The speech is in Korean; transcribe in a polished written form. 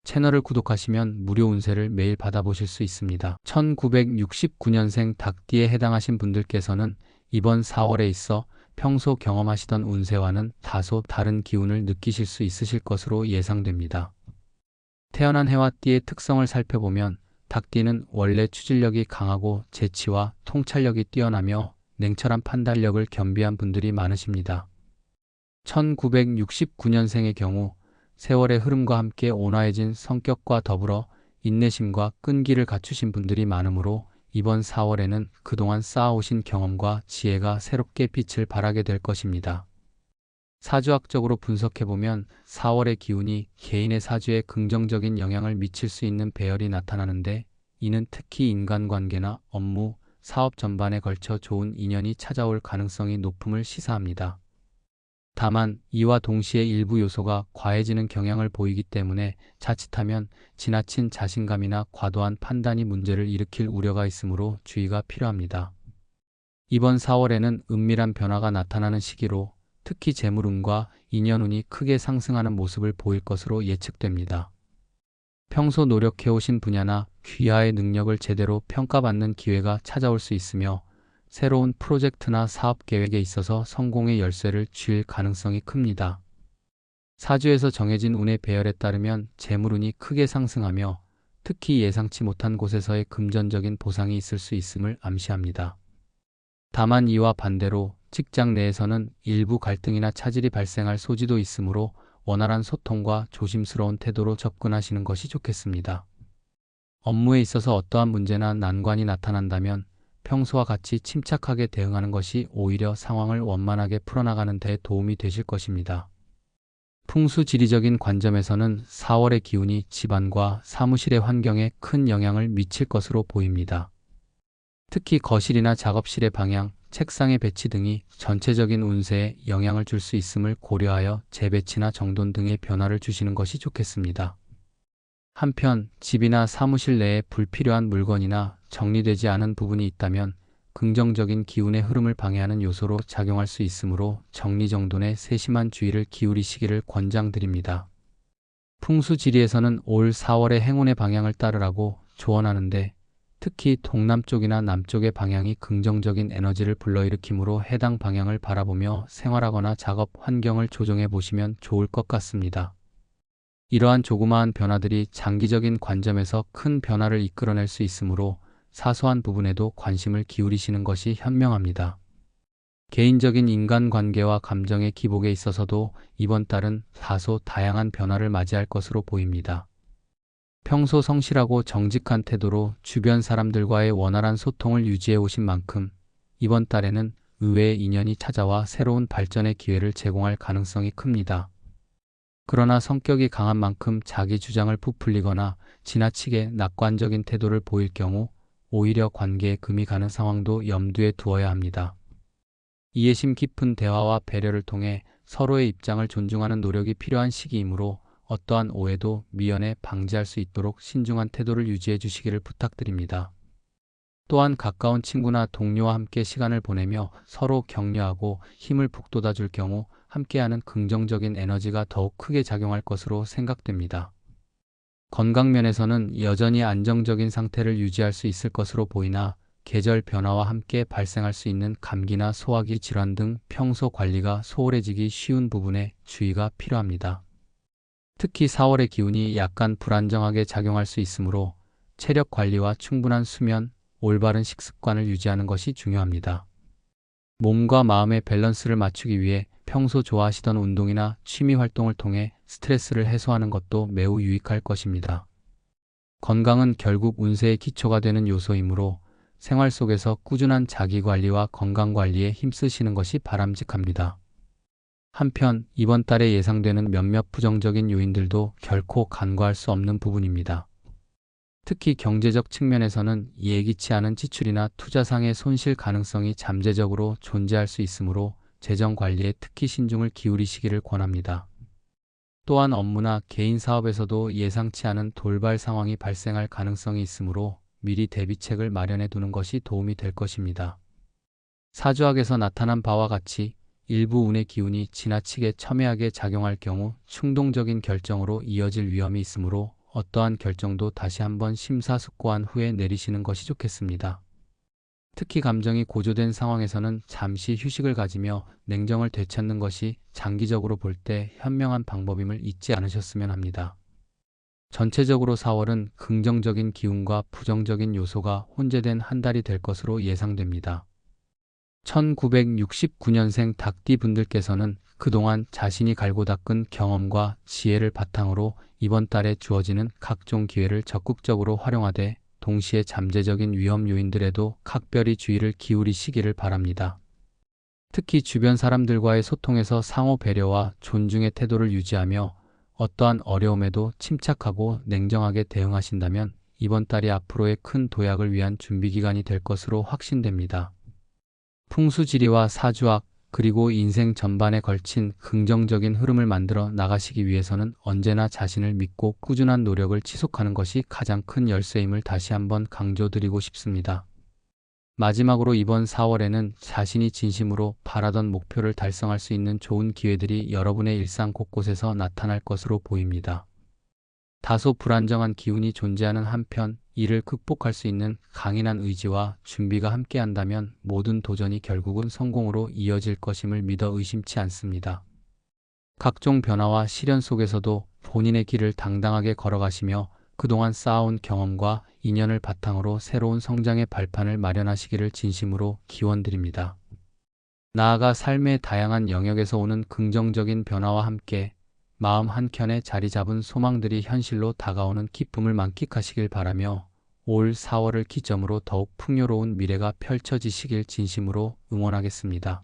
채널을 구독하시면 무료 운세를 매일 받아보실 수 있습니다. 1969년생 닭띠에 해당하신 분들께서는 이번 4월에 있어 평소 경험하시던 운세와는 다소 다른 기운을 느끼실 수 있으실 것으로 예상됩니다. 태어난 해와 띠의 특성을 살펴보면 닭띠는 원래 추진력이 강하고 재치와 통찰력이 뛰어나며 냉철한 판단력을 겸비한 분들이 많으십니다. 1969년생의 경우 세월의 흐름과 함께 온화해진 성격과 더불어 인내심과 끈기를 갖추신 분들이 많으므로 이번 4월에는 그동안 쌓아오신 경험과 지혜가 새롭게 빛을 발하게 될 것입니다. 사주학적으로 분석해보면 4월의 기운이 개인의 사주에 긍정적인 영향을 미칠 수 있는 배열이 나타나는데, 이는 특히 인간관계나 업무, 사업 전반에 걸쳐 좋은 인연이 찾아올 가능성이 높음을 시사합니다. 다만 이와 동시에 일부 요소가 과해지는 경향을 보이기 때문에 자칫하면 지나친 자신감이나 과도한 판단이 문제를 일으킬 우려가 있으므로 주의가 필요합니다. 이번 4월에는 은밀한 변화가 나타나는 시기로 특히 재물운과 인연운이 크게 상승하는 모습을 보일 것으로 예측됩니다. 평소 노력해오신 분야나 귀하의 능력을 제대로 평가받는 기회가 찾아올 수 있으며 새로운 프로젝트나 사업 계획에 있어서 성공의 열쇠를 쥘 가능성이 큽니다. 사주에서 정해진 운의 배열에 따르면 재물운이 크게 상승하며 특히 예상치 못한 곳에서의 금전적인 보상이 있을 수 있음을 암시합니다. 다만 이와 반대로 직장 내에서는 일부 갈등이나 차질이 발생할 소지도 있으므로 원활한 소통과 조심스러운 태도로 접근하시는 것이 좋겠습니다. 업무에 있어서 어떠한 문제나 난관이 나타난다면 평소와 같이 침착하게 대응하는 것이 오히려 상황을 원만하게 풀어나가는 데 도움이 되실 것입니다. 풍수지리적인 관점에서는 4월의 기운이 집안과 사무실의 환경에 큰 영향을 미칠 것으로 보입니다. 특히 거실이나 작업실의 방향, 책상의 배치 등이 전체적인 운세에 영향을 줄 수 있음을 고려하여 재배치나 정돈 등의 변화를 주시는 것이 좋겠습니다. 한편 집이나 사무실 내에 불필요한 물건이나 정리되지 않은 부분이 있다면 긍정적인 기운의 흐름을 방해하는 요소로 작용할 수 있으므로 정리정돈에 세심한 주의를 기울이시기를 권장드립니다. 풍수지리에서는 올 4월의 행운의 방향을 따르라고 조언하는데, 특히 동남쪽이나 남쪽의 방향이 긍정적인 에너지를 불러일으키므로 해당 방향을 바라보며 생활하거나 작업 환경을 조정해 보시면 좋을 것 같습니다. 이러한 조그마한 변화들이 장기적인 관점에서 큰 변화를 이끌어낼 수 있으므로 사소한 부분에도 관심을 기울이시는 것이 현명합니다. 개인적인 인간관계와 감정의 기복에 있어서도 이번 달은 다소 다양한 변화를 맞이할 것으로 보입니다. 평소 성실하고 정직한 태도로 주변 사람들과의 원활한 소통을 유지해 오신 만큼 이번 달에는 의외의 인연이 찾아와 새로운 발전의 기회를 제공할 가능성이 큽니다. 그러나 성격이 강한 만큼 자기 주장을 부풀리거나 지나치게 낙관적인 태도를 보일 경우 오히려 관계에 금이 가는 상황도 염두에 두어야 합니다. 이해심 깊은 대화와 배려를 통해 서로의 입장을 존중하는 노력이 필요한 시기이므로 어떠한 오해도 미연에 방지할 수 있도록 신중한 태도를 유지해 주시기를 부탁드립니다. 또한 가까운 친구나 동료와 함께 시간을 보내며 서로 격려하고 힘을 북돋아 줄 경우 함께하는 긍정적인 에너지가 더욱 크게 작용할 것으로 생각됩니다. 건강 면에서는 여전히 안정적인 상태를 유지할 수 있을 것으로 보이나 계절 변화와 함께 발생할 수 있는 감기나 소화기 질환 등 평소 관리가 소홀해지기 쉬운 부분에 주의가 필요합니다. 특히 4월의 기운이 약간 불안정하게 작용할 수 있으므로 체력 관리와 충분한 수면, 올바른 식습관을 유지하는 것이 중요합니다. 몸과 마음의 밸런스를 맞추기 위해 평소 좋아하시던 운동이나 취미 활동을 통해 스트레스를 해소하는 것도 매우 유익할 것입니다. 건강은 결국 운세의 기초가 되는 요소이므로 생활 속에서 꾸준한 자기관리와 건강관리에 힘쓰시는 것이 바람직합니다. 한편 이번 달에 예상되는 몇몇 부정적인 요인들도 결코 간과할 수 없는 부분입니다. 특히 경제적 측면에서는 예기치 않은 지출이나 투자상의 손실 가능성이 잠재적으로 존재할 수 있으므로 재정 관리에 특히 신중을 기울이시기를 권합니다. 또한 업무나 개인 사업에서도 예상치 않은 돌발 상황이 발생할 가능성이 있으므로 미리 대비책을 마련해 두는 것이 도움이 될 것입니다. 사주학에서 나타난 바와 같이 일부 운의 기운이 지나치게 첨예하게 작용할 경우 충동적인 결정으로 이어질 위험이 있으므로 어떠한 결정도 다시 한번 심사숙고한 후에 내리시는 것이 좋겠습니다. 특히 감정이 고조된 상황에서는 잠시 휴식을 가지며 냉정을 되찾는 것이 장기적으로 볼 때 현명한 방법임을 잊지 않으셨으면 합니다. 전체적으로 4월은 긍정적인 기운과 부정적인 요소가 혼재된 한 달이 될 것으로 예상됩니다. 1969년생 닭띠 분들께서는 그동안 자신이 갈고 닦은 경험과 지혜를 바탕으로 이번 달에 주어지는 각종 기회를 적극적으로 활용하되 동시에 잠재적인 위험 요인들에도 각별히 주의를 기울이시기를 바랍니다. 특히 주변 사람들과의 소통에서 상호 배려와 존중의 태도를 유지하며 어떠한 어려움에도 침착하고 냉정하게 대응하신다면 이번 달이 앞으로의 큰 도약을 위한 준비 기간이 될 것으로 확신됩니다. 풍수지리와 사주학 그리고 인생 전반에 걸친 긍정적인 흐름을 만들어 나가시기 위해서는 언제나 자신을 믿고 꾸준한 노력을 지속하는 것이 가장 큰 열쇠임을 다시 한번 강조드리고 싶습니다. 마지막으로 이번 4월에는 자신이 진심으로 바라던 목표를 달성할 수 있는 좋은 기회들이 여러분의 일상 곳곳에서 나타날 것으로 보입니다. 다소 불안정한 기운이 존재하는 한편 이를 극복할 수 있는 강인한 의지와 준비가 함께한다면 모든 도전이 결국은 성공으로 이어질 것임을 믿어 의심치 않습니다. 각종 변화와 시련 속에서도 본인의 길을 당당하게 걸어가시며 그동안 쌓아온 경험과 인연을 바탕으로 새로운 성장의 발판을 마련하시기를 진심으로 기원드립니다. 나아가 삶의 다양한 영역에서 오는 긍정적인 변화와 함께 마음 한켠에 자리 잡은 소망들이 현실로 다가오는 기쁨을 만끽하시길 바라며 올 4월을 기점으로 더욱 풍요로운 미래가 펼쳐지시길 진심으로 응원하겠습니다.